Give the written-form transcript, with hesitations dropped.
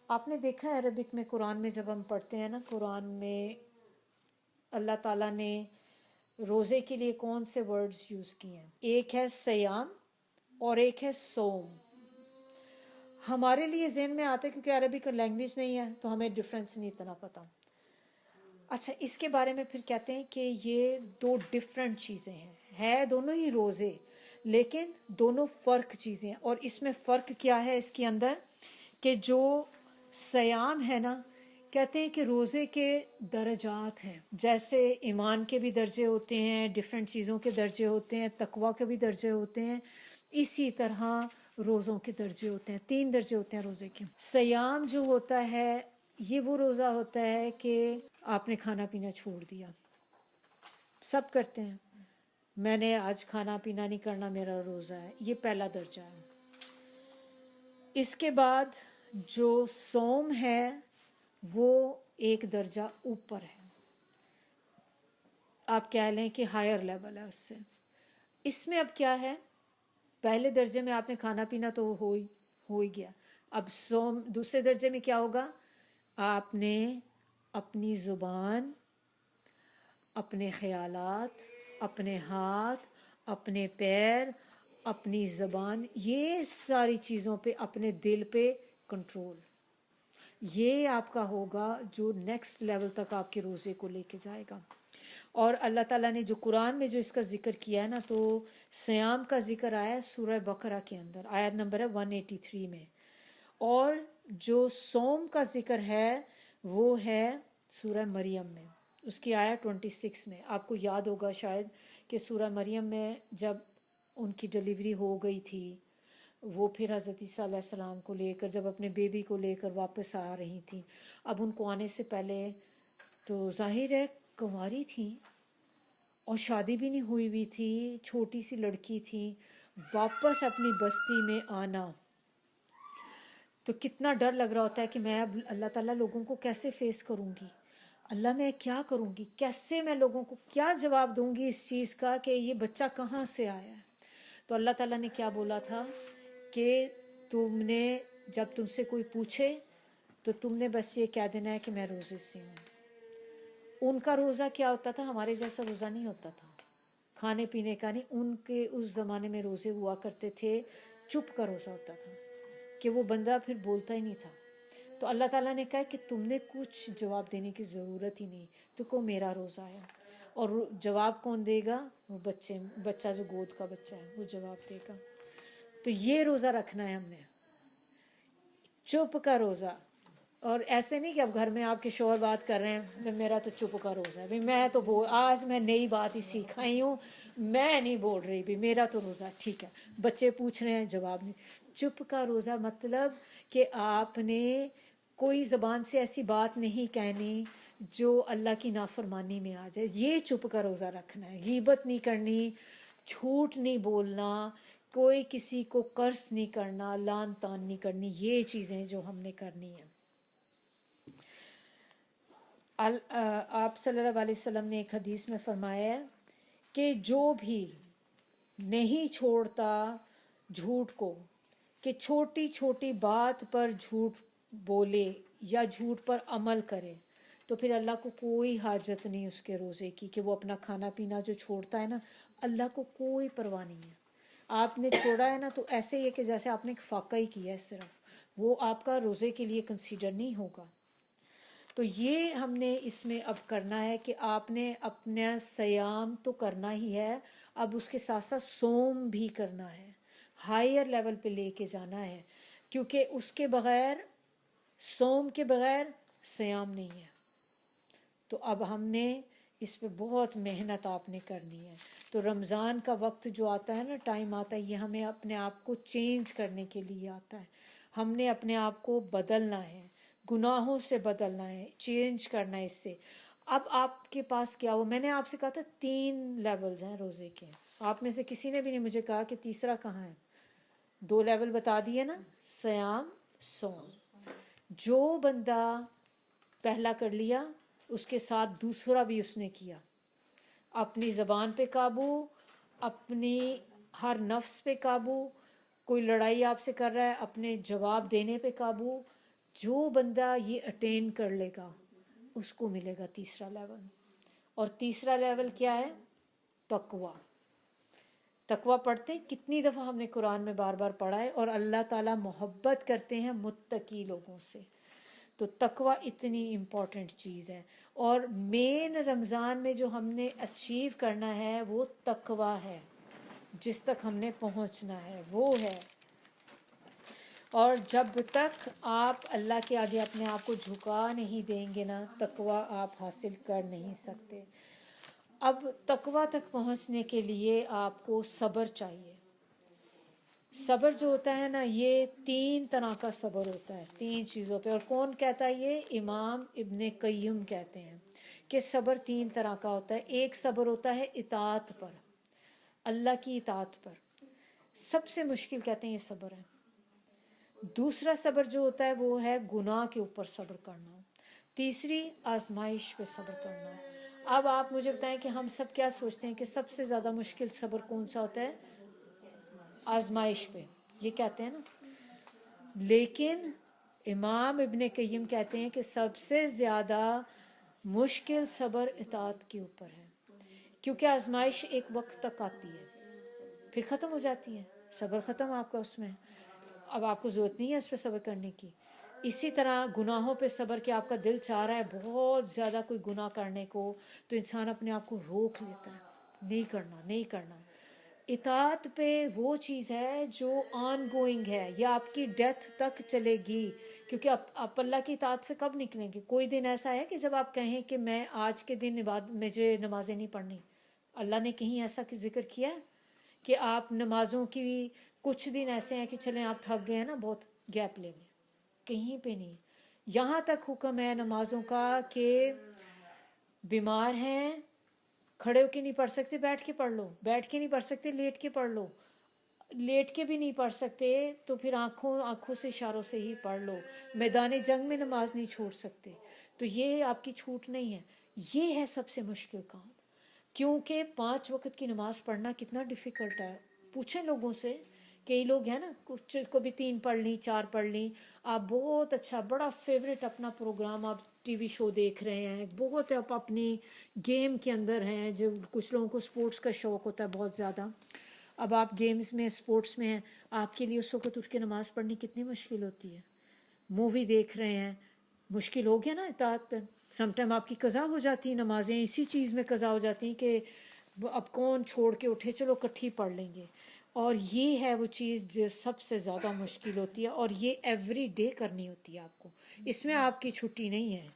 آپ نے دیکھا ہے عربک میں قرآن میں جب ہم پڑھتے ہیں نا، قرآن میں اللہ تعالیٰ نے روزے کے لیے کون سے ورڈز یوز کیے ہیں؟ ایک ہے سیام اور ایک ہے سوم. ہمارے لیے ذہن میں آتا ہے کیونکہ عربک لینگویج نہیں ہے تو ہمیں ڈفرینس نہیں اتنا پتہ. اچھا، اس کے بارے میں پھر کہتے ہیں کہ یہ دو ڈفرینٹ چیزیں ہیں، ہے دونوں ہی روزے لیکن دونوں فرق چیزیں ہیں. اور اس میں فرق کیا ہے اس کے اندر کہ جو سیام ہے نا، کہتے ہیں کہ روزے کے درجات ہیں، جیسے ایمان کے بھی درجے ہوتے ہیں، ڈفرینٹ چیزوں کے درجے ہوتے ہیں، تقوی کے بھی درجے ہوتے ہیں، اسی طرح روزوں کے درجے ہوتے ہیں. 3 درجے ہوتے ہیں روزے کے. سیام جو ہوتا ہے یہ وہ روزہ ہوتا ہے کہ آپ نے کھانا پینا چھوڑ دیا. سب کرتے ہیں، میں نے آج کھانا پینا نہیں کرنا، میرا روزہ ہے. یہ پہلا درجہ ہے. اس کے بعد جو صوم ہے وہ ایک درجہ اوپر ہے، آپ کہہ لیں کہ ہائر لیول ہے اس سے. اس میں اب کیا ہے، پہلے درجے میں آپ نے کھانا پینا تو ہو ہی گیا. اب صوم دوسرے درجے میں کیا ہوگا، آپ نے اپنی زبان، اپنے خیالات، اپنے ہاتھ، اپنے پیر، اپنی زبان، یہ ساری چیزوں پہ، اپنے دل پہ کنٹرول، یہ آپ کا ہوگا جو نیکسٹ لیول تک آپ کے روزے کو لے کے جائے گا. اور اللہ تعالیٰ نے جو قرآن میں جو اس کا ذکر کیا ہے نا، تو سیام کا ذکر آیا ہے سورہ بقرہ کے اندر، آیت نمبر ہے 183 میں. اور جو صوم کا ذکر ہے وہ ہے سورہ مریم میں، اس کی آیت 26 میں. آپ کو یاد ہوگا شاید کہ سورہ مریم میں جب ان کی ڈلیوری ہو گئی تھی، وہ پھر حضرت عیسیٰ علیہ السلام کو لے کر، جب اپنے بیبی کو لے کر واپس آ رہی تھیں، اب ان کو آنے سے پہلے تو ظاہر ہے کنواری تھیں اور شادی بھی نہیں ہوئی ہوئی تھی، چھوٹی سی لڑکی تھی، واپس اپنی بستی میں آنا تو کتنا ڈر لگ رہا ہوتا ہے کہ میں اب اللہ تعالیٰ لوگوں کو کیسے فیس کروں گی، اللہ میں کیا کروں گی، کیسے میں لوگوں کو کیا جواب دوں گی اس چیز کا کہ یہ بچہ کہاں سے آیا ہے. تو اللہ تعالیٰ نے کیا بولا تھا کہ تم نے جب تم سے کوئی پوچھے تو تم نے بس یہ کہہ دینا ہے کہ میں روزے سے ہوں. ان کا روزہ کیا ہوتا تھا، ہمارے جیسا روزہ نہیں ہوتا تھا، کھانے پینے کا نہیں. ان کے اس زمانے میں روزے ہوا کرتے تھے چپ کا روزہ ہوتا تھا کہ وہ بندہ پھر بولتا ہی نہیں تھا. تو اللہ تعالیٰ نے کہا کہ تم نے کچھ جواب دینے کی ضرورت ہی نہیں، تو کو میرا روزہ ہے. اور جواب کون دے گا، وہ بچہ جو گود کا بچہ ہے وہ جواب دے گا. تو یہ روزہ رکھنا ہے ہم نے، چپ کا روزہ. اور ایسے نہیں کہ اب گھر میں آپ کے شوہر بات کر رہے ہیں، میرا تو چپ کا روزہ ہے، میں تو آج میں نئی بات ہی سیکھ آئی ہوں، میں نہیں بول رہی بھی، میرا تو روزہ ٹھیک ہے. بچے پوچھ رہے ہیں جواب نہیں. چپ کا روزہ مطلب کہ آپ نے کوئی زبان سے ایسی بات نہیں کہنی جو اللہ کی نافرمانی میں آ جائے. یہ چپ کا روزہ رکھنا ہے. غیبت نہیں کرنی، جھوٹ نہیں بولنا، کوئی کسی کو قرض نہیں کرنا، لان تان نہیں کرنی. یہ چیزیں جو ہم نے کرنی ہیں. آپ صلی اللہ علیہ وسلم نے ایک حدیث میں فرمایا ہے کہ جو بھی نہیں چھوڑتا جھوٹ کو، کہ چھوٹی چھوٹی بات پر جھوٹ بولے یا جھوٹ پر عمل کرے، تو پھر اللہ کو کوئی حاجت نہیں اس کے روزے کی، کہ وہ اپنا کھانا پینا جو چھوڑتا ہے نا، اللہ کو کوئی پرواہ نہیں ہے. آپ نے چھوڑا ہے نا تو ایسے ہی ہے کہ جیسے آپ نے ایک فاقہ ہی کیا ہے صرف، وہ آپ کا روزے کے لیے کنسیڈر نہیں ہوگا. تو یہ ہم نے اس میں اب کرنا ہے کہ آپ نے اپنا سیام تو کرنا ہی ہے، اب اس کے ساتھ ساتھ صوم بھی کرنا ہے، ہائر لیول پہ لے کے جانا ہے، کیونکہ اس کے بغیر، صوم کے بغیر سیام نہیں ہے. تو اب ہم نے اس پہ بہت محنت آپ نے کرنی ہے. تو رمضان کا وقت جو آتا ہے نا، ٹائم آتا ہے، یہ ہمیں اپنے آپ کو چینج کرنے کے لیے آتا ہے. ہم نے اپنے آپ کو بدلنا ہے، گناہوں سے بدلنا ہے، چینج کرنا ہے اس سے. اب آپ کے پاس کیا ہو، میں نے آپ سے کہا تھا 3 لیولز ہیں روزے کے، آپ میں سے کسی نے بھی نہیں مجھے کہا کہ تیسرا کہاں ہے. 2 لیول بتا دیے نا، سیام، صوم. جو بندہ پہلا کر لیا اس کے ساتھ دوسرا بھی اس نے کیا، اپنی زبان پہ قابو، اپنی ہر نفس پہ قابو، کوئی لڑائی آپ سے کر رہا ہے اپنے جواب دینے پہ قابو، جو بندہ یہ اٹین کر لے گا اس کو ملے گا تیسرا لیول. اور تیسرا لیول کیا ہے؟ تقوی. تقوی پڑھتے ہیں کتنی دفعہ ہم نے قرآن میں بار بار پڑھا ہے، اور اللہ تعالیٰ محبت کرتے ہیں متقی لوگوں سے. تو تقوی اتنی امپورٹنٹ چیز ہے. اور مین رمضان میں جو ہم نے اچیو کرنا ہے وہ تقوی ہے، جس تک ہم نے پہنچنا ہے وہ ہے. اور جب تک آپ اللہ کے آگے اپنے آپ کو جھکا نہیں دیں گے نا، تقوی آپ حاصل کر نہیں سکتے. اب تقوی تک پہنچنے کے لیے آپ کو صبر چاہیے. صبر جو ہوتا ہے نا، یہ 3 طرح کا صبر ہوتا ہے، 3 چیزوں پہ. اور کون کہتا ہے یہ؟ امام ابن قیم کہتے ہیں کہ صبر 3 طرح کا ہوتا ہے. ایک صبر ہوتا ہے اطاعت پر، اللہ کی اطاعت پر. سب سے مشکل کہتے ہیں یہ صبر ہے. دوسرا صبر جو ہوتا ہے وہ ہے گناہ کے اوپر صبر کرنا. تیسری آزمائش پہ صبر کرنا. اب آپ مجھے بتائیں کہ ہم سب کیا سوچتے ہیں کہ سب سے زیادہ مشکل صبر کون سا ہوتا ہے؟ آزمائش پہ، یہ کہتے ہیں نا. لیکن امام ابن قیم کہتے ہیں کہ سب سے زیادہ مشکل صبر اطاعت کے اوپر ہے، کیونکہ آزمائش ایک وقت تک آتی ہے پھر ختم ہو جاتی ہے. صبر ختم آپ کا اس میں، اب آپ کو ضرورت نہیں ہے اس پہ صبر کرنے کی. اسی طرح گناہوں پہ صبر، کہ آپ کا دل چاہ رہا ہے بہت زیادہ کوئی گناہ کرنے کو، تو انسان اپنے آپ کو روک لیتا ہے، نہیں کرنا نہیں کرنا. اطاعت پہ وہ چیز ہے جو آن گوئنگ ہے، یا آپ کی ڈیتھ تک چلے گی. کیونکہ آپ اللہ کی اطاعت سے کب نکلیں گے؟ کوئی دن ایسا ہے کہ جب آپ کہیں کہ میں آج کے دن مجھے نمازیں نہیں پڑھنی؟ اللہ نے کہیں ایسا ذکر کیا ہے کہ آپ نمازوں کی کچھ دن ایسے ہیں کہ چلیں آپ تھک گئے ہیں نا، بہت گیپ لے لیں؟ کہیں پہ نہیں. یہاں تک حکم ہے نمازوں کا کہ بیمار ہیں، کھڑے ہو کے نہیں پڑھ سکتے بیٹھ کے پڑھ لو، بیٹھ کے نہیں پڑھ سکتے لیٹ کے پڑھ لو، لیٹ کے بھی نہیں پڑھ سکتے تو پھر آنکھوں سے اشاروں سے ہی پڑھ لو. میدان جنگ میں نماز نہیں چھوڑ سکتے، تو یہ آپ کی چھوٹ نہیں ہے. یہ ہے سب سے مشکل کام، کیونکہ 5 وقت کی نماز پڑھنا کتنا ڈیفیکلٹ ہے. پوچھیں لوگوں سے، کئی لوگ ہیں نا کچھ کو بھی 3 پڑھ لی 4 پڑھ لی. آپ بہت اچھا بڑا فیوریٹ اپنا پروگرام آپ ٹی وی شو دیکھ رہے ہیں، بہت آپ اپنی گیم کے اندر ہیں. جو کچھ لوگوں کو سپورٹس کا شوق ہوتا ہے بہت زیادہ، اب آپ گیمز میں سپورٹس میں ہیں، آپ کے لیے اس وقت اٹھ کے نماز پڑھنی کتنی مشکل ہوتی ہے. مووی دیکھ رہے ہیں، مشکل ہو گیا نا اطاعت پہ. سم ٹائم آپ کی قضا ہو جاتی ہیں نمازیں، اسی چیز میں قضا ہو جاتی ہیں کہ اب کون چھوڑ کے اٹھے، چلو اکٹھی پڑھ لیں گے. اور یہ ہے وہ چیز جو سب سے زیادہ مشکل ہوتی ہے، اور یہ ایوری ڈے کرنی ہوتی ہے آپ کو، اس میں آپ کی چھٹی نہیں ہے.